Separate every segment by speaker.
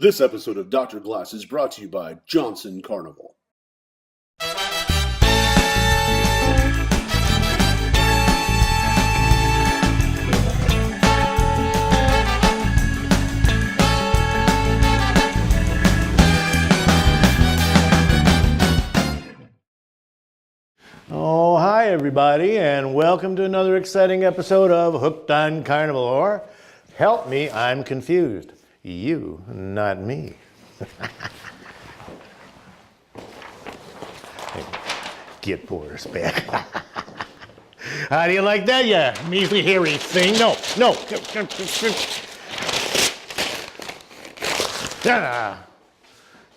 Speaker 1: This episode of Dr. Glass is brought to you by Johnson Carnival.
Speaker 2: Oh, hi everybody, and welcome to another exciting episode of Hooked on Carnival, or Help Me, I'm Confused. You, not me. Get Boris back. How do you like that, you measly hairy thing? No.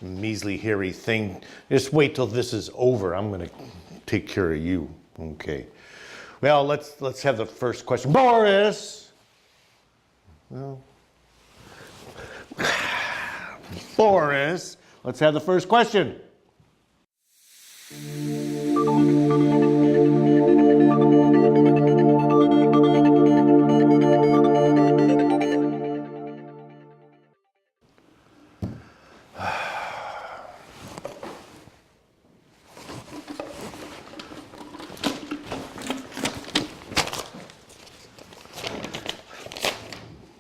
Speaker 2: Measly hairy thing. Just wait till this is over. I'm going to take care of you. Okay. Well, let's have the first question. Boris! Well, Boris, let's have the first question.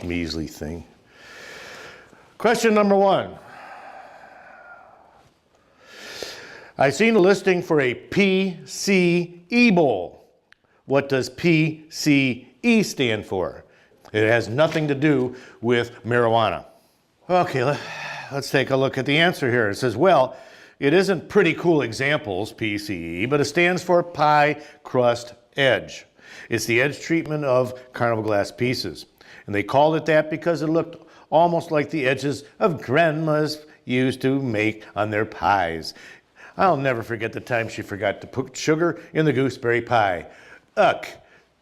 Speaker 2: Measly thing. Question number 1. I've seen a listing for a PCE bowl. What does PCE stand for? It has nothing to do with marijuana. Okay, let's take a look at the answer here. It says, well, it isn't pretty cool examples, PCE, but it stands for pie crust edge. It's the edge treatment of Carnival glass pieces. And they called it that because it looked almost like the edges of grandmas used to make on their pies. I'll never forget the time she forgot to put sugar in the gooseberry pie. Ugh,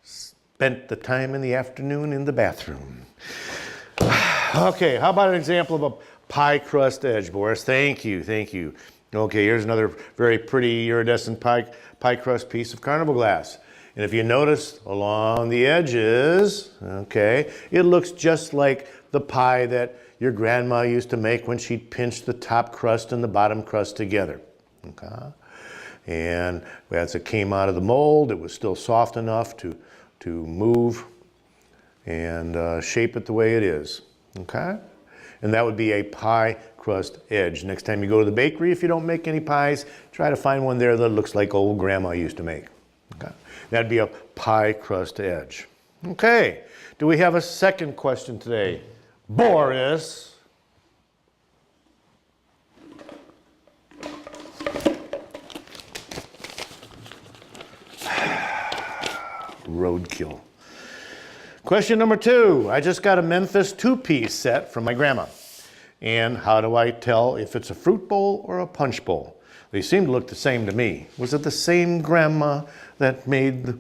Speaker 2: spent the time in the afternoon in the bathroom. Okay, how about an example of a pie crust edge, Boris? Thank you. Okay, here's another very pretty iridescent pie crust piece of Carnival glass. And if you notice along the edges, okay, it looks just like the pie that your grandma used to make when she'd pinch the top crust and the bottom crust together. Okay? And as it came out of the mold, it was still soft enough to move and shape it the way it is. Okay? And that would be a pie crust edge. Next time you go to the bakery, if you don't make any pies, try to find one there that looks like old grandma used to make. Okay? That'd be a pie crust edge. Okay, do we have a second question today? Boris. Roadkill. Question number 2. I just got a Memphis 2-piece set from my grandma. And how do I tell if it's a fruit bowl or a punch bowl? They seem to look the same to me. Was it the same grandma that made the...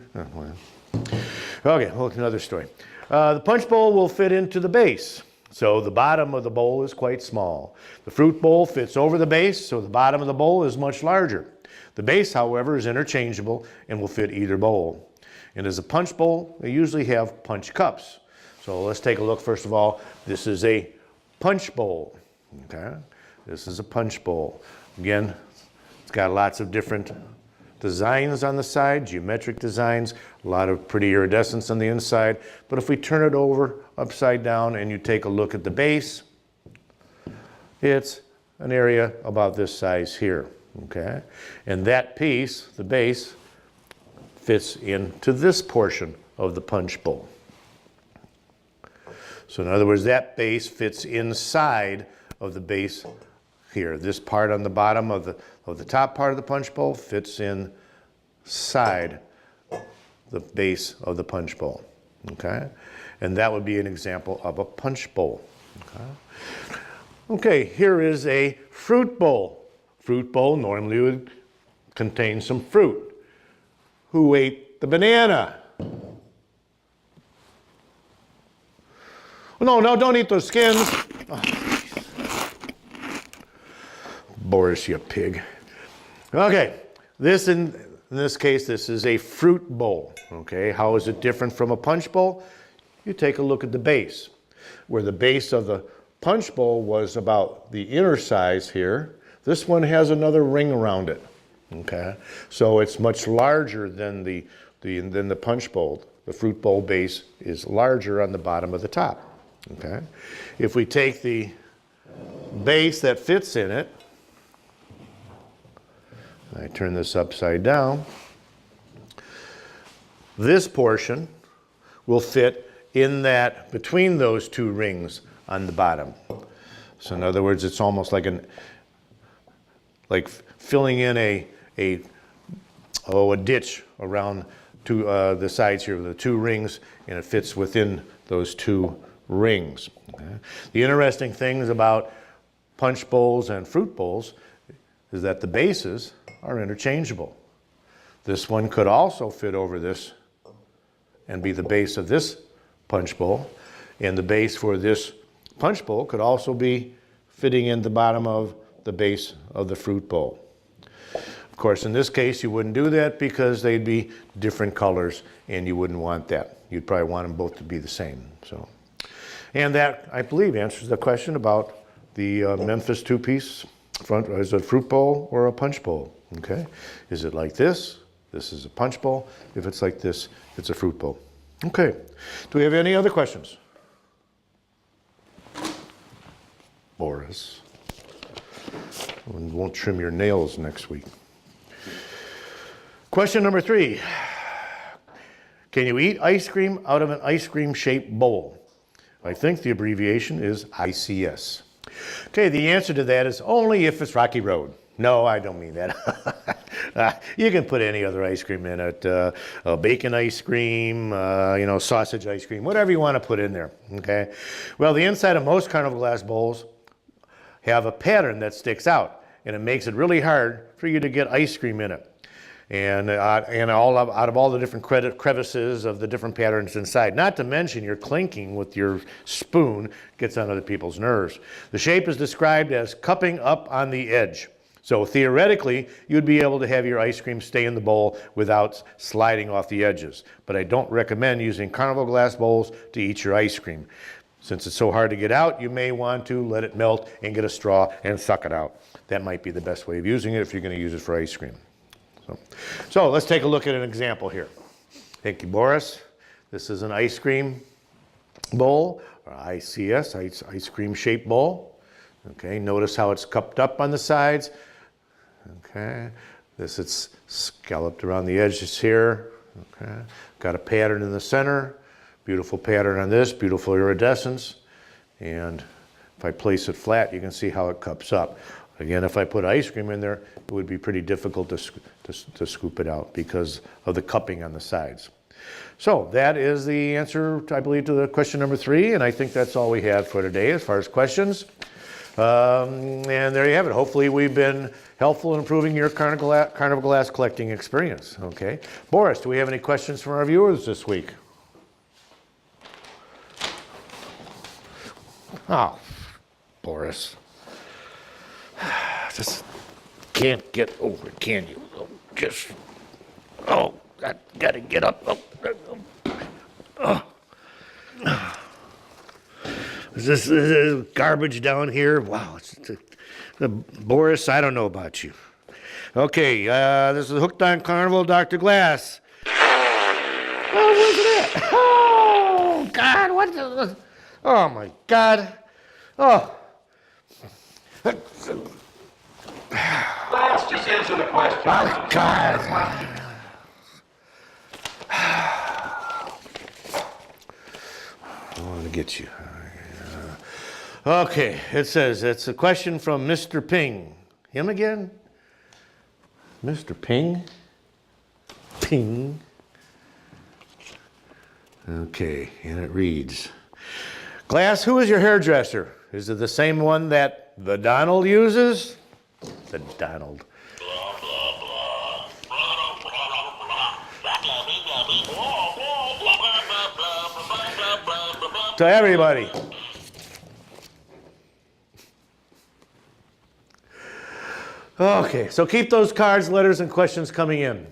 Speaker 2: Okay, well, another story. The punch bowl will fit into the base, so the bottom of the bowl is quite small. The fruit bowl fits over the base, so the bottom of the bowl is much larger. The base, however, is interchangeable and will fit either bowl. And as a punch bowl, they usually have punch cups. So let's take a look. First of all, this is a punch bowl. Okay, this is a punch bowl. Again, it's got lots of different designs on the side, geometric designs, a lot of pretty iridescence on the inside. But if we turn it over upside down and you take a look at the base, it's an area about this size here, okay? And that piece, the base, fits into this portion of the punch bowl. So in other words, that base fits inside of the base here. This part on the bottom of the top part of the punch bowl fits inside the base of the punch bowl. Okay? And that would be an example of a punch bowl. Okay? Okay, here is a fruit bowl. Fruit bowl normally would contain some fruit. Who ate the banana? No, no, don't eat those skins. Oh, Boris, you pig. Okay, in this case, this is a fruit bowl. Okay, how is it different from a punch bowl? You take a look at the base. Where the base of the punch bowl was about the inner size here, this one has another ring around it. Okay, so it's much larger than the punch bowl. The fruit bowl base is larger on the bottom of the top. Okay, if we take the base that fits in it, I turn this upside down, this portion will fit in that between those two rings on the bottom. So in other words, it's almost like filling in a ditch around the sides here with the two rings, and it fits within those two rings. Okay. The interesting things about punch bowls and fruit bowls is that the bases are interchangeable. This one could also fit over this and be the base of this punch bowl, and the base for this punch bowl could also be fitting in the bottom of the base of the fruit bowl. Of course, in this case, you wouldn't do that because they'd be different colors, and you wouldn't want that. You'd probably want them both to be the same. And that, I believe, answers the question about the Memphis two-piece front. Is it a fruit bowl or a punch bowl? Okay, is it like this? This is a punch bowl. If it's like this, it's a fruit bowl. Okay, do we have any other questions? Boris, and won't trim your nails next week. Question number 3. Can you eat ice cream out of an ice cream shaped bowl? I think the abbreviation is ICS. Okay, the answer to that is only if it's Rocky Road. No, I don't mean that. You can put any other ice cream in it. Bacon ice cream, sausage ice cream, whatever you want to put in there. Okay. Well, the inside of most Carnival glass bowls have a pattern that sticks out, and it makes it really hard for you to get ice cream in it. And out of all the different crevices of the different patterns inside. Not to mention your clinking with your spoon gets on other people's nerves. The shape is described as cupping up on the edge. So theoretically, you'd be able to have your ice cream stay in the bowl without sliding off the edges. But I don't recommend using Carnival glass bowls to eat your ice cream. Since it's so hard to get out, you may want to let it melt and get a straw and suck it out. That might be the best way of using it if you're going to use it for ice cream. So let's take a look at an example here. Thank you, Boris. This is an ice cream bowl, or ICS, ice cream shaped bowl. Okay, notice how it's cupped up on the sides. Okay, it's scalloped around the edges here. Okay, got a pattern in the center. Beautiful pattern on this, beautiful iridescence. And if I place it flat, you can see how it cups up. Again, if I put ice cream in there, it would be pretty difficult to scoop it out because of the cupping on the sides. So that is the answer, I believe, to the question number 3, and I think that's all we have for today as far as questions. And there you have it. Hopefully we've been helpful in improving your Carnival glass collecting experience. Okay, Boris, do we have any questions from our viewers this week? Oh, Boris. Just can't get over it, can you? I gotta get up. Is this garbage down here? Wow, Boris, I don't know about you. Okay, this is Hooked on Carnival, Dr. Glass. Oh, what's that? Oh, God, what the? Oh, my God. Oh.
Speaker 3: Let's just answer the question.
Speaker 2: Oh, God. I want to get you. Okay, it says it's a question from Mr. Ping. Him again? Mr. Ping? Ping. Okay, and it reads, Glass, who is your hairdresser? Is it the same one that the Donald uses? The Donald. To everybody. Okay, so keep those cards, letters, and questions coming in.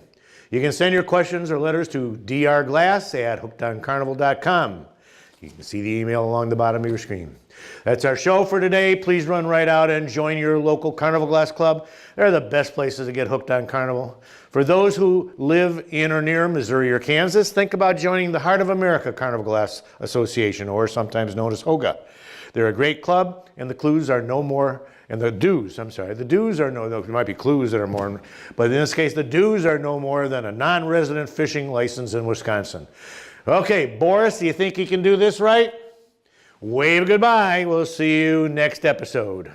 Speaker 2: You can send your questions or letters to drglass@hookedoncarnival.com. You can see the email along the bottom of your screen. That's our show for today. Please run right out and join your local Carnival Glass Club. They're the best places to get hooked on Carnival. For those who live in or near Missouri or Kansas, think about joining the Heart of America Carnival Glass Association, or sometimes known as HOGA. They're a great club, and the dues are no, there might be clues that are more, but in this case, the dues are no more than a non-resident fishing license in Wisconsin. Okay, Boris, do you think you can do this right? Wave goodbye. We'll see you next episode.